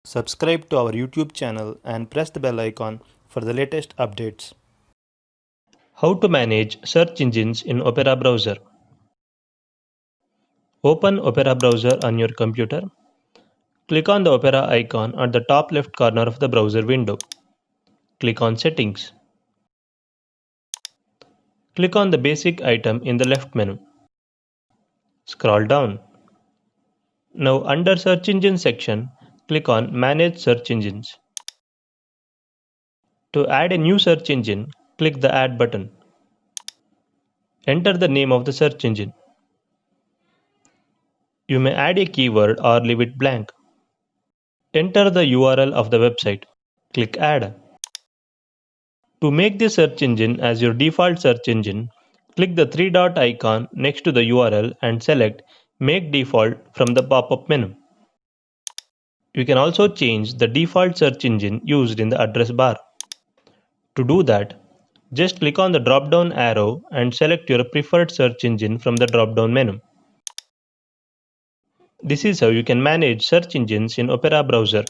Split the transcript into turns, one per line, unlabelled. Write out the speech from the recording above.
Subscribe to our YouTube channel and press the bell icon for the latest updates. How to manage search engines in Opera browser. Open Opera browser on your computer. Click on the Opera icon at the top left corner of the browser window. Click on Settings. Click on the basic item in the left menu. Scroll down. Now under Search Engine section, click on Manage Search Engines. To add a new search engine, click the Add button. Enter the name of the search engine. You may add a keyword or leave it blank. Enter the URL of the website. Click Add. To make the search engine as your default search engine, click the three-dot icon next to the URL and select Make Default from the pop-up menu. You can also change the default search engine used in the address bar. To do that, just click on the drop-down arrow and select your preferred search engine from the drop-down menu. This is how you can manage search engines in Opera browser.